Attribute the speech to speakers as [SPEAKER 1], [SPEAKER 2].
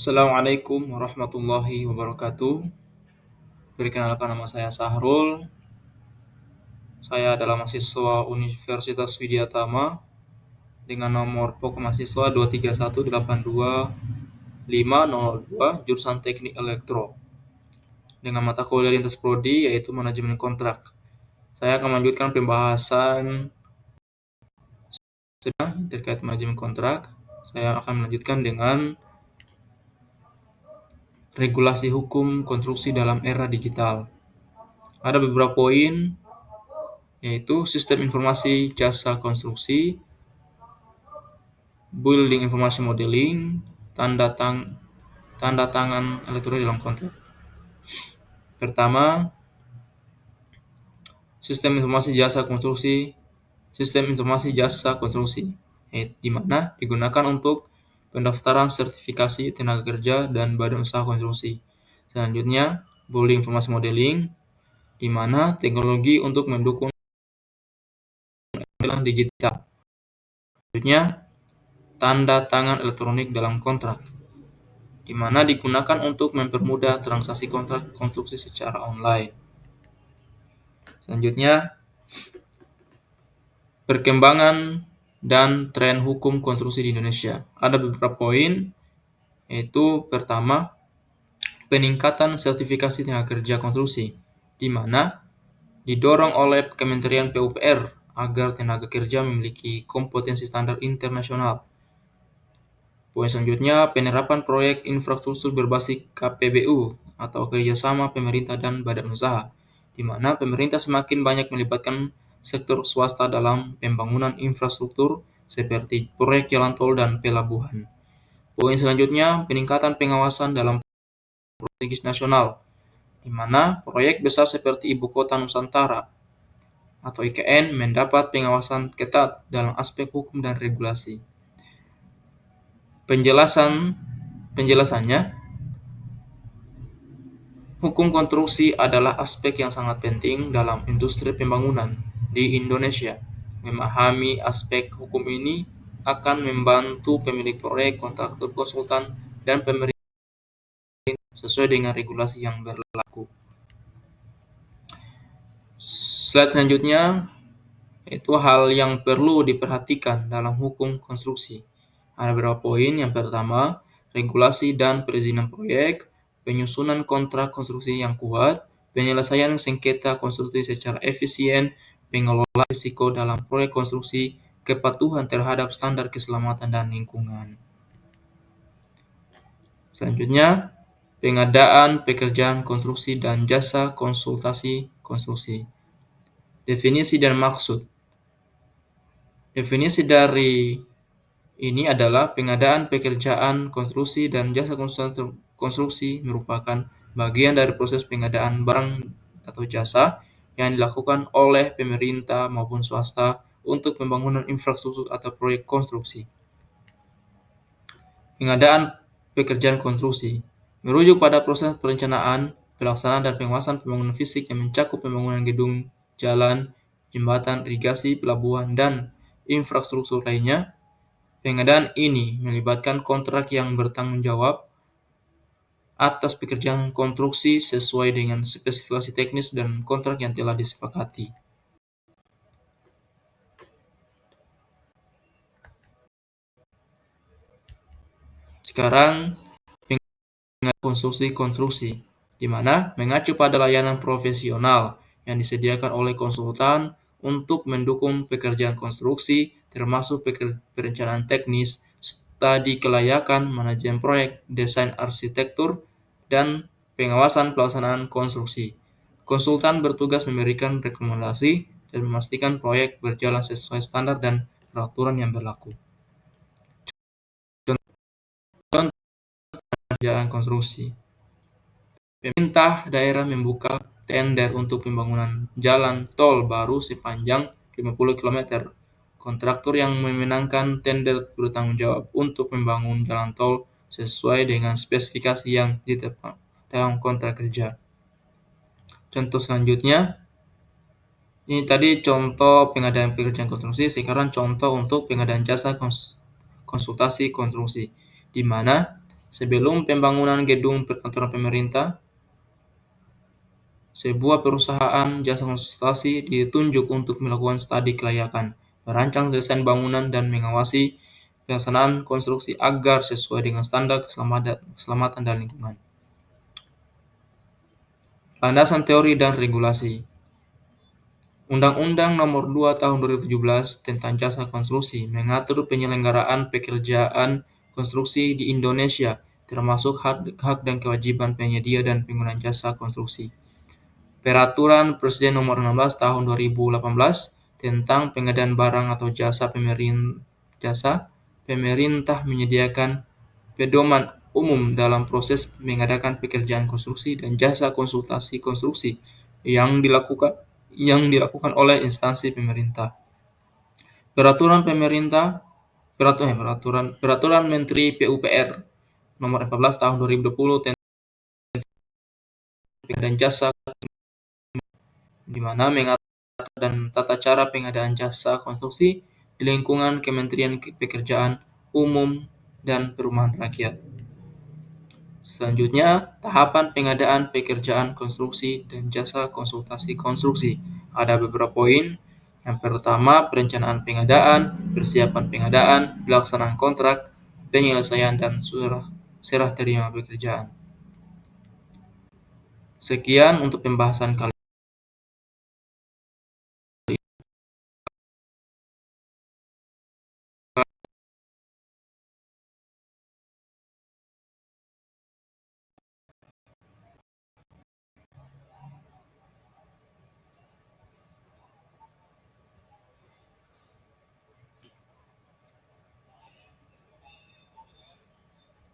[SPEAKER 1] Assalamualaikum warahmatullahi wabarakatuh. Perkenalkan, nama saya Sahrul. Saya adalah mahasiswa Universitas Widyatama dengan nomor pokok mahasiswa 231825002 jurusan Teknik Elektro dengan mata kuliah lintas prodi yaitu manajemen kontrak. Saya akan melanjutkan pembahasan terkait manajemen kontrak. Saya akan melanjutkan dengan regulasi hukum konstruksi dalam era digital. Ada beberapa poin, yaitu sistem informasi jasa konstruksi, building information modeling, tanda tangan elektronik dalam kontrak. Pertama, sistem informasi jasa konstruksi, di mana digunakan untuk pendaftaran sertifikasi tenaga kerja dan badan usaha konstruksi. Selanjutnya, building informasi modeling, di mana teknologi untuk mendukung modeling digital. Selanjutnya, tanda tangan elektronik dalam kontrak, di mana digunakan untuk mempermudah transaksi kontrak konstruksi secara online. Selanjutnya, perkembangan dan tren hukum konstruksi di Indonesia. Ada beberapa poin, yaitu pertama, peningkatan sertifikasi tenaga kerja konstruksi, di mana didorong oleh Kementerian PUPR agar tenaga kerja memiliki kompetensi standar internasional. Poin selanjutnya, penerapan proyek infrastruktur berbasis KPBU atau kerjasama pemerintah dan badan usaha, di mana pemerintah semakin banyak melibatkan sektor swasta dalam pembangunan infrastruktur seperti proyek jalan tol dan pelabuhan. Poin selanjutnya, peningkatan pengawasan dalam proyek strategis nasional, di mana proyek besar seperti Ibu Kota Nusantara atau IKN mendapat pengawasan ketat dalam aspek hukum dan regulasi. Penjelasannya, hukum konstruksi adalah aspek yang sangat penting dalam industri pembangunan di Indonesia. Memahami aspek hukum ini akan membantu pemilik proyek, kontraktor, konsultan, dan pemerintah sesuai dengan regulasi yang berlaku. Slide selanjutnya, itu hal yang perlu diperhatikan dalam hukum konstruksi. Ada beberapa poin. Yang pertama, regulasi dan perizinan proyek, penyusunan kontrak konstruksi yang kuat, penyelesaian sengketa konstruksi secara efisien, pengelolaan risiko dalam proyek konstruksi, kepatuhan terhadap standar keselamatan dan lingkungan. Selanjutnya, pengadaan pekerjaan konstruksi dan jasa konsultasi konstruksi. Definisi dan maksud. Definisi dari ini adalah pengadaan pekerjaan konstruksi dan jasa konstruksi merupakan bagian dari proses pengadaan barang atau jasa yang dilakukan oleh pemerintah maupun swasta untuk pembangunan infrastruktur atau proyek konstruksi. Pengadaan pekerjaan konstruksi merujuk pada proses perencanaan, pelaksanaan, dan pengawasan pembangunan fisik yang mencakup pembangunan gedung, jalan, jembatan, irigasi, pelabuhan, dan infrastruktur lainnya. Pengadaan ini melibatkan kontrak yang bertanggung jawab atas pekerjaan konstruksi sesuai dengan spesifikasi teknis dan kontrak yang telah disepakati. Sekarang, pengadaan konstruksi, di mana mengacu pada layanan profesional yang disediakan oleh konsultan untuk mendukung pekerjaan konstruksi, termasuk perencanaan teknis, studi kelayakan, manajemen proyek, desain arsitektur, dan pengawasan pelaksanaan konstruksi. Konsultan bertugas memberikan rekomendasi dan memastikan proyek berjalan sesuai standar dan peraturan yang berlaku. Contoh pekerjaan konstruksi. Pemerintah daerah membuka tender untuk pembangunan jalan tol baru sepanjang 50 km. Kontraktor yang memenangkan tender bertanggung jawab untuk membangun jalan tol sesuai dengan spesifikasi yang ditetapkan dalam kontrak kerja. Contoh selanjutnya, ini tadi contoh pengadaan pekerjaan konstruksi, sekarang contoh untuk pengadaan jasa konsultasi konstruksi, di mana Sebelum pembangunan gedung perkantoran pemerintah, sebuah perusahaan jasa konsultasi ditunjuk untuk melakukan studi kelayakan, merancang desain bangunan, dan mengawasi pelaksanaan konstruksi agar sesuai dengan standar keselamatan dan lingkungan. Landasan teori dan regulasi. Undang-Undang Nomor 2 Tahun 2017 tentang Jasa Konstruksi mengatur penyelenggaraan pekerjaan konstruksi di Indonesia, termasuk hak dan kewajiban penyedia dan pengguna jasa konstruksi. Peraturan Presiden Nomor 16 Tahun 2018 tentang pengadaan barang atau jasa pemerintah menyediakan pedoman umum dalam proses mengadakan pekerjaan konstruksi dan jasa konsultasi konstruksi yang dilakukan oleh instansi pemerintah. Peraturan Menteri PUPR Nomor 14 Tahun 2020 tentang pengadaan jasa, di mana mengatur dan tata cara pengadaan jasa konstruksi di lingkungan Kementerian Pekerjaan Umum dan Perumahan Rakyat. Selanjutnya, tahapan pengadaan pekerjaan konstruksi dan jasa konsultasi konstruksi. Ada beberapa poin. Yang pertama, perencanaan pengadaan, persiapan pengadaan, pelaksanaan kontrak, penyelesaian, dan serah terima pekerjaan. Sekian untuk pembahasan kali